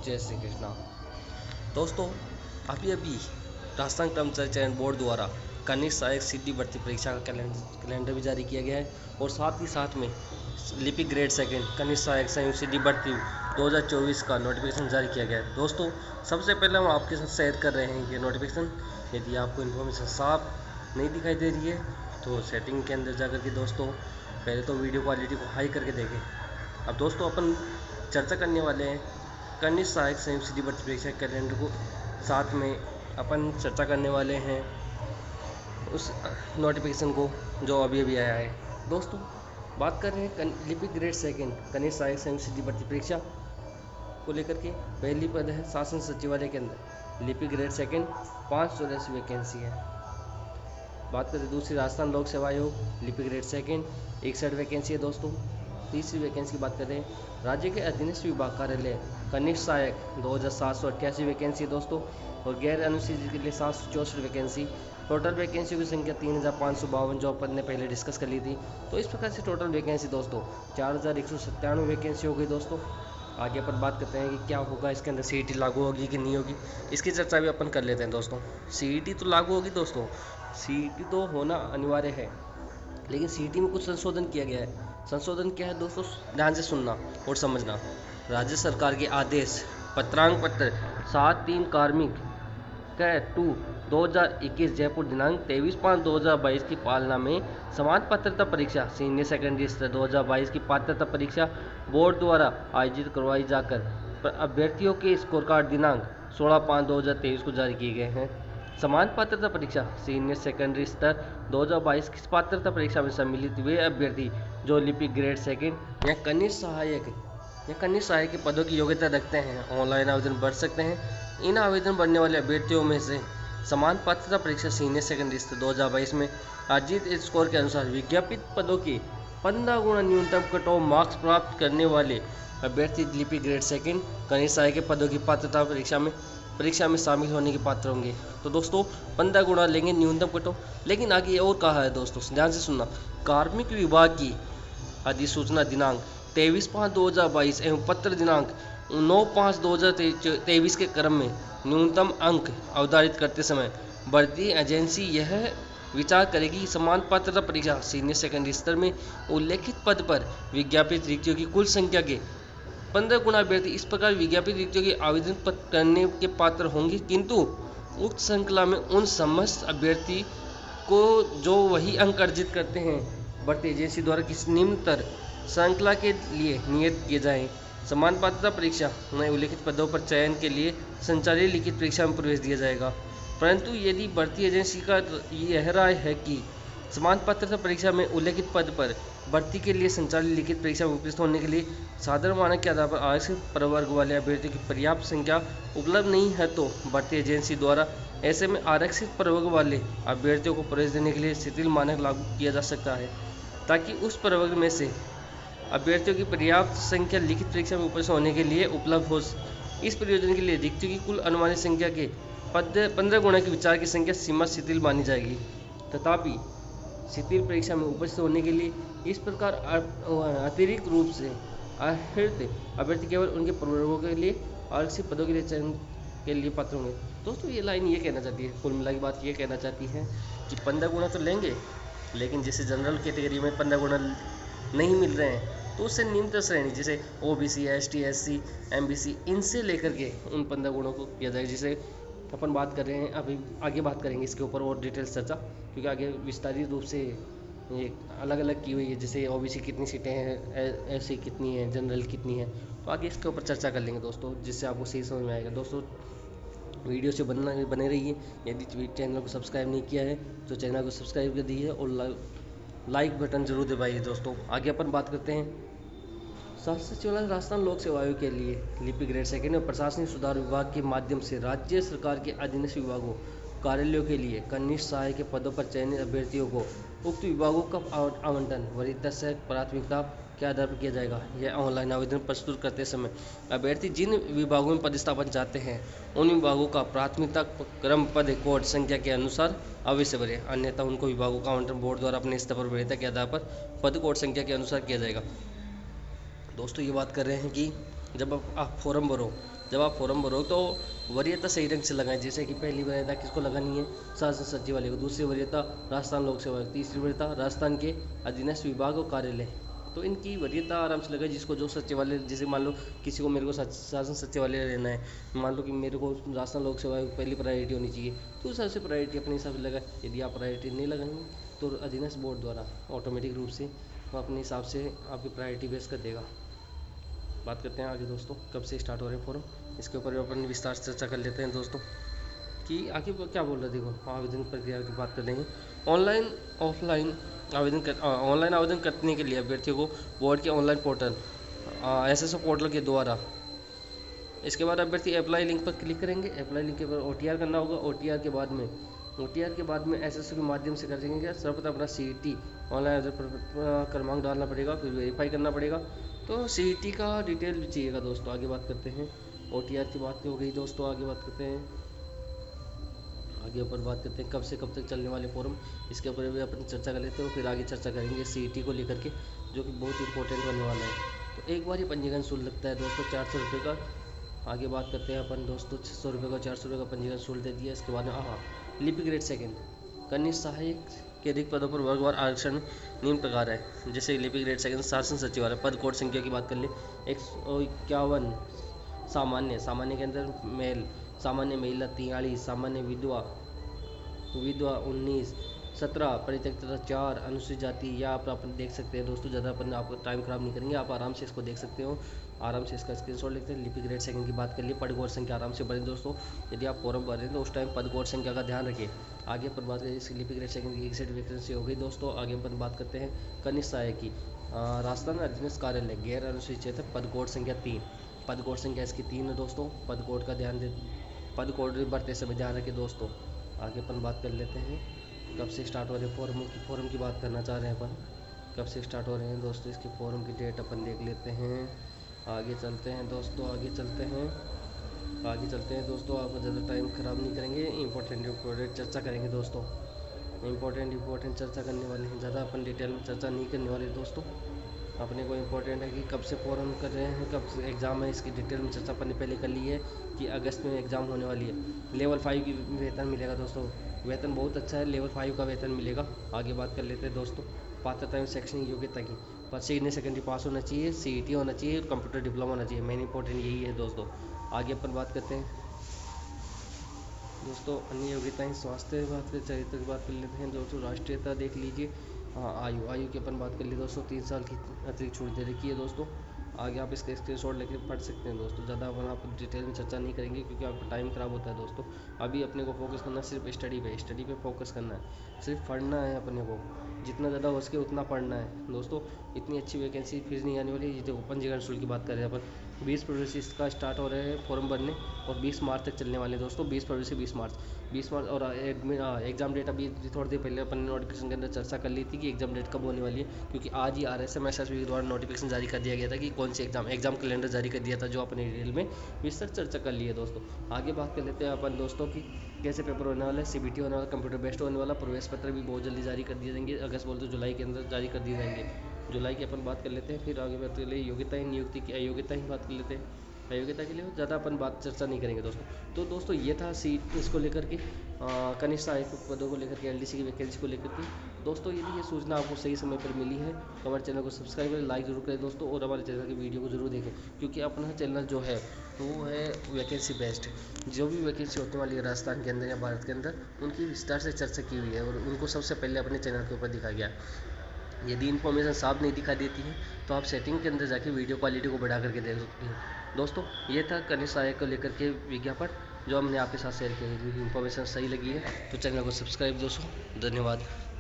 जय श्री कृष्णा। दोस्तों, अभी अभी राजस्थान कर्मचारी चयन बोर्ड द्वारा कनिष्ठ सहायक सीधी भर्ती परीक्षा का कैलेंडर भी जारी किया गया है और साथ ही साथ में लिपिक ग्रेड सेकंड कनिष्ठ सहायक संयुक्त सीधी भर्ती 2024 का नोटिफिकेशन जारी किया गया है। दोस्तों, सबसे पहले हम आपके साथ शेयर कर रहे हैं ये नोटिफिकेशन। यदि आपको इन्फॉर्मेशन साफ नहीं दिखाई दे रही है तो सेटिंग के अंदर जाकर के दोस्तों पहले तो वीडियो क्वालिटी को हाई करके देखें। अब दोस्तों, अपन चर्चा करने वाले हैं कनिष्ठ सहायक संयुक्त सीधी भर्ती परीक्षा कैलेंडर को, साथ में अपन चर्चा करने वाले हैं उस नोटिफिकेशन को जो अभी अभी आया है। दोस्तों, बात कर रहे हैं लिपिक ग्रेड सेकंड कनिष्ठ सहायक संयुक्त सीधी भर्ती परीक्षा को लेकर के। पहली पद है शासन सचिवालय के अंदर लिपिक ग्रेड सेकंड 584 वैकेंसी है। बात करें दूसरी राजस्थान लोक सेवा आयोग लिपिक ग्रेड सेकंड 61 वैकेंसी है। दोस्तों, तीसरी वैकेंसी की बात करें राज्य के अधीनस्थ विभाग कार्यालय कनिष्ठ सहायक 2788 वैकेंसी है दोस्तों, और गैर अनुसूचित के लिए 764 वैकेंसी। टोटल वैकेंसी की संख्या 3552 जो अपन ने पहले डिस्कस कर ली थी। तो इस प्रकार से टोटल वैकेंसी दोस्तों 4197 वैकेंसी हो गई। दोस्तों, आगे अपन बात करते हैं कि क्या होगा इसके अंदर, सीईटी लागू होगी कि नहीं होगी, इसकी चर्चा भी अपन कर लेते हैं। दोस्तों, सीईटी तो लागू होगी दोस्तों, सीईटी तो होना अनिवार्य है, लेकिन सीईटी में कुछ संशोधन किया गया है। संशोधन क्या है दोस्तों, ध्यान से सुनना और समझना। राज्य सरकार के आदेश पत्रांक पत्र 73 कार्मिक क 2021 जयपुर दिनांक 23/5/2022 की पालना में समान पात्रता परीक्षा सीनियर सेकेंडरी स्तर 2022 की पात्रता परीक्षा बोर्ड द्वारा आयोजित करवाई जाकर अभ्यर्थियों के स्कोर कार्ड दिनांक 16/5/2023 को जारी किए गए हैं। समान पात्रता परीक्षा सीनियर सेकेंडरी स्तर 2022 की पात्रता परीक्षा में सम्मिलित वे अभ्यर्थी जो लिपिक ग्रेड सेकंड या कनिष्ठ सहायक के पदों की योग्यता रखते हैं ऑनलाइन आवेदन भर सकते हैं। इन आवेदन भरने वाले अभ्यर्थियों में से समान पात्रता परीक्षा सीनियर सेकेंडरी स्तर 2022 में अर्जित स्कोर के अनुसार विज्ञापित पदों की 15 गुना न्यूनतम कट ऑफ मार्क्स प्राप्त करने वाले अभ्यर्थी लिपिक ग्रेड सेकंड कनिष्ठ सहायक के पदों की पात्रता परीक्षा में शामिल होने के पात्र होंगे। तो दोस्तों 15 गुना लेंगे न्यूनतम कट ऑफ। लेकिन आगे और कहा है दोस्तों, ध्यान से सुनना, कार्मिक विभाग की अधिसूचना दिनांक 23/5/2022 एवं पत्र दिनांक 9/5/2023 के क्रम में न्यूनतम अंक अवधारित करते समय भर्ती एजेंसी यह विचार करेगी कि समान पात्रता परीक्षा सीनियर सेकेंडरी स्तर में उल्लेखित पद पर विज्ञापित रिक्तियों की कुल संख्या के 15 गुना अभ्यर्थी इस प्रकार विज्ञापित रिक्तियों के आवेदन करने के पात्र होंगे, किंतु उक्त श्रृंखला में उन समस्त अभ्यर्थी को जो वही अंक अर्जित करते हैं भर्ती एजेंसी द्वारा किसी निम्नतर श्रृंखला के लिए नियत किए जाएं। समान पात्रता परीक्षा में उल्लेखित पदों पर चयन के लिए संचालित लिखित परीक्षा में प्रवेश दिया जाएगा। परंतु यदि भर्ती एजेंसी का यह राय है कि समान पात्रता परीक्षा में उल्लेखित पद पर भर्ती के लिए संचालित लिखित परीक्षा में उपस्थित होने के लिए साधारण मानक के आधार पर आरक्षित प्रवर्ग वाले अभ्यर्थियों की पर्याप्त संख्या उपलब्ध नहीं है, तो भर्ती एजेंसी द्वारा ऐसे में आरक्षित प्रवर्ग वाले अभ्यर्थियों को प्रवेश देने के लिए शिथिल मानक लागू किया जा सकता है, ताकि उस प्रवर्ग में से अभ्यर्थियों की पर्याप्त संख्या लिखित परीक्षा में उपस्थित होने के लिए उपलब्ध हो। इस प्रयोजन के लिए रिक्तियों की कुल अनुमानित संख्या के 15 गुना की विचार की संख्या सीमा शिथिल मानी जाएगी। तथापि शिथिल परीक्षा में उपस्थित होने के लिए इस प्रकार अतिरिक्त रूप से आहृत अभ्यर्थी केवल उनके प्रवर्गों के लिए आरक्षित पदों के लिए चयन के लिए पात्र होंगे। दोस्तों, ये लाइन ये कहना चाहती है, कुल मिला की बात ये कहना चाहती है कि 15 गुना तो लेंगे, लेकिन जैसे जनरल कैटेगरी में 15 गुना नहीं मिल रहे हैं तो उससे निम्नतर श्रेणी जैसे ओबीसी, एसटी, एससी, एमबीसी, इनसे लेकर के उन 15 गुणों को किया जाए। जिसे अपन बात कर रहे हैं, अभी आगे बात करेंगे इसके ऊपर और डिटेल्स चर्चा, क्योंकि आगे विस्तारित रूप से ये अलग अलग की हुई है। जैसे ओबीसी कितनी सीटें हैं, एससी कितनी है, जनरल कितनी है, तो आगे इसके ऊपर चर्चा कर लेंगे दोस्तों, जिससे आपको सही समझ में आएगा। दोस्तों, वीडियो से बने रहिए। यदि चैनल को सब्सक्राइब नहीं किया है तो चैनल को सब्सक्राइब कर दीजिए और लाइक बटन जरूर दबाइए। दोस्तों, आगे अपन बात करते हैं शासन सचिवालय राजस्थान लोक सेवा आयोग के लिए लिपिक ग्रेड सेकंड और प्रशासनिक सुधार विभाग के माध्यम से राज्य सरकार के अधीनस्थ विभागों कार्यालयों के लिए कनिष्ठ सहायक के पदों पर चयनित अभ्यर्थियों को उक्त विभागों का आवंटन वरीयता से प्राथमिकता के आधार पर किया जाएगा। यह ऑनलाइन आवेदन प्रस्तुत करते समय अभ्यर्थी जिन विभागों में पदस्थापन चाहते हैं उन विभागों का प्राथमिकता क्रम पद कोड संख्या के अनुसार अवश्य भरें, अन्यथा उनको विभागों का आवंटन बोर्ड द्वारा अपने स्तर पर वरीयता के आधार पर पद कोड संख्या के अनुसार किया जाएगा। दोस्तों, ये बात कर रहे हैं कि जब आप फॉर्म भरो, तो वरीयता सही ढंग से लगाएं। जैसे कि पहली वरीयता किसको लगानी है, शासन सचिव वाले को, दूसरी वरीयता राजस्थान लोक सेवा आयोग, तीसरी वरीयता राजस्थान के अधीनस्थ विभाग और कार्यालय। तो इनकी वरीयता आराम से लगाए, जिसको जो सचिवालय, जैसे मान लो किसी को, मेरे को शासन सचिवालय रहना है, मान लो कि मेरे को राजस्थान लोक सेवा आयोग पहली प्रायोरिटी होनी चाहिए, तो उस हिसाब से प्रायोरिटी अपने हिसाब से लगाए। यदि आप प्रायोरिटी नहीं लगाएंगे तो अधीनस्थ बोर्ड द्वारा ऑटोमेटिक रूप से अपने हिसाब से आपकी प्रायोरिटी बेस कर देगा। बात करते हैं आगे दोस्तों, कब से स्टार्ट हो रहे हैं फॉर्म, इसके ऊपर अपन विस्तार से चर्चा कर लेते हैं दोस्तों कि आगे क्या बोल रहे हैं। देखो, आवेदन प्रक्रिया की बात कर लेंगे। ऑनलाइन आवेदन करने के लिए अभ्यर्थियों को बोर्ड के ऑनलाइन पोर्टल SSO पोर्टल के द्वारा, इसके बाद अभ्यर्थी अप्लाई लिंक पर क्लिक करेंगे। अप्लाई लिंक के बाद OTR करना होगा। OTR के बाद में SSO के माध्यम से करेंगे। सर्वप्रथम अपना CET ऑनलाइन क्रमांक डालना पड़ेगा, फिर वेरीफाई करना पड़ेगा। तो CET का डिटेल भी चाहिएगा दोस्तों। आगे बात करते हैं, OTR की बात हो गई दोस्तों। आगे बात करते हैं कब से कब तक चलने वाले फॉर्म, इसके ऊपर भी अपन चर्चा कर लेते हैं। फिर आगे चर्चा करेंगे CET को लेकर के, जो कि बहुत इंपॉर्टेंट होने वाला है। तो एक बार ही पंजीकरण शुल्क लगता है दोस्तों 400 रुपये का। आगे बात करते हैं अपन दोस्तों, 600 रुपये का 400 रुपये का पंजीकरण शुल्क दे दिया। इसके बाद लिपि ग्रेड सेकेंड कनिष्ठ सहायक के रिक्त पदों पर वर्गवार आरक्षण निम्न प्रकार है। जैसे लिपि ग्रेड सेकेंड शासन सचिवालय, पद कोड संख्या की बात कर ले 151, सामान्य के अंदर मेल, सामान्य महिला 43, सामान्य विधवा 19, 17 परित्यक्त तथा 4 अनुसूचित जाति। या आप अपन देख सकते हैं दोस्तों, ज़्यादा अपन आपको टाइम खराब नहीं करेंगे, आप आराम से इसको देख सकते हो, आराम से इसका स्क्रीनशॉट लेते हैं। लिपि ग्रेड सेकंड की बात कर लिए, पद कोड संख्या आराम से भरें दोस्तों। यदि आप फॉर्म भर रहे हैं तो उस टाइम पद कोड संख्या का ध्यान रखिए। आगे अपन बात करें, इसकी लिपि ग्रेड सेकंड की एग्जैक्ट वैकेंसी हो गई दोस्तों। आगे अपन बात करते हैं कनिष्ठ सहायक की, राजस्थान अधीनस्थ कार्यालय गैर अनुसूचित क्षेत्र, पद कोड संख्या 3, पद कोड संख्या इसकी 3 है दोस्तों। पद कोड का ध्यान दे, पद कोड भरते समय ध्यान रखें दोस्तों। आगे अपन बात कर लेते हैं कब से स्टार्ट हो रहे हैं फॉर्म की बात करना चाह रहे हैं अपन, कब से स्टार्ट हो रहे हैं दोस्तों। इसके फॉर्म की डेट अपन देख लेते हैं। आगे चलते हैं दोस्तों, आगे चलते हैं दोस्तों। आपको ज़्यादा टाइम ख़राब नहीं करेंगे, इंपॉर्टेंट चर्चा करेंगे दोस्तों। इंपॉर्टेंट चर्चा करने वाले हैं, ज़्यादा अपन डिटेल में चर्चा नहीं करने वाले दोस्तों। अपने को इम्पोर्टेंट है कि कब से फॉर्म कर रहे हैं, कब से एग्ज़ाम है, इसकी डिटेल में चर्चा अपन ने पहले कर ली है कि अगस्त में एग्ज़ाम होने वाली है। लेवल 5 की वेतन मिलेगा दोस्तों, वेतन बहुत अच्छा है, लेवल 5 का वेतन मिलेगा। आगे बात कर लेते हैं दोस्तों, पात्रता एवं शैक्षणिक योग्यता की, सीनियर सेकेंडरी पास होना चाहिए, CET होना चाहिए, कंप्यूटर डिप्लोमा होना चाहिए। मेन इंपॉर्टेंट यही है दोस्तों। आगे अपन बात करते हैं दोस्तों, अन्य योग्यताएं, स्वास्थ्य बात कर, चरित्र की बात कर लेते हैं दोस्तों। राष्ट्रीयता देख लीजिए, आयु की अपन बात कर ली दोस्तों, 3 साल की अतिरिक्त छूट दे रखी है दोस्तों। आगे आप इसका स्क्रीनशॉट लेके पढ़ सकते हैं दोस्तों। ज़्यादा अपन आप डिटेल में चर्चा नहीं करेंगे क्योंकि आपका टाइम ख़राब होता है दोस्तों। अभी अपने को फोकस करना है सिर्फ स्टडी पे फोकस करना है, सिर्फ पढ़ना है अपने को, जितना ज़्यादा हो सके उतना पढ़ना है दोस्तों। इतनी अच्छी वैकेंसी फिर नहीं आने वाली। ये देखो, पंजीकरण शुल्क की बात करें अपन, 20 फरवरी से इसका स्टार्ट हो रहे हैं फॉर्म भरने और 20 मार्च तक चलने वाले हैं दोस्तों। 20 फरवरी से 20 मार्च और एग्ज़ाम डेट अभी थोड़ी देर पहले अपन ने नोटिफिकेशन के अंदर चर्चा कर ली थी कि एग्ज़ाम डेट कब होने वाली है, क्योंकि आज ही RSMSSB द्वारा नोटिफिकेशन जारी कर दिया गया था कि कौन सी एग्ज़ाम कैलेंडर जारी कर दिया था, जो अपने डिटेल में विस्तृत चर्चा कर ली है दोस्तों। आगे बात कर लेते हैं अपन दोस्तों की कैसे पेपर होने वाला है। CBT होने वाला, कंप्यूटर बेस्ड होने वाला। प्रवेश पत्र भी बहुत जल्दी जारी कर दिए जाएंगे, अगस्त बोलते जुलाई के अंदर जारी कर दिए जाएंगे। जुलाई की अपन बात कर लेते हैं। फिर आगे बात कर ले योग्यताएं, नियुक्ति की अयोग्यता ही बात कर लेते हैं। अयोग्यता के लिए ज़्यादा अपन बात चर्चा नहीं करेंगे दोस्तों। तो दोस्तों ये था सीट इसको लेकर के, कनिष्ठ सहायक पदों को लेकर के, LDC की वैकेंसी को लेकर के दोस्तों। यदि ये सूचना आपको सही समय पर मिली है तो हमारे चैनल को सब्सक्राइब करें, लाइक जरूर करें दोस्तों, और हमारे चैनल की वीडियो को जरूर देखें, क्योंकि अपना चैनल जो है वो है वैकेंसी बेस्ड। जो भी वैकेंसी होने वाली है राजस्थान के अंदर या भारत के अंदर, उनकी विस्तार से चर्चा की हुई है और उनको सबसे पहले अपने चैनल के ऊपर दिखाया गया है। यदि इन्फॉर्मेशन साफ नहीं दिखा देती है तो आप सेटिंग के अंदर जाके वीडियो क्वालिटी को बढ़ा करके देख सकते हैं दोस्तों। ये था कनिष्ठ सहायक को लेकर के विज्ञापन जो हमने आपके साथ शेयर किया। इन्फॉर्मेशन सही लगी है तो चैनल को सब्सक्राइब दोस्तों। धन्यवाद।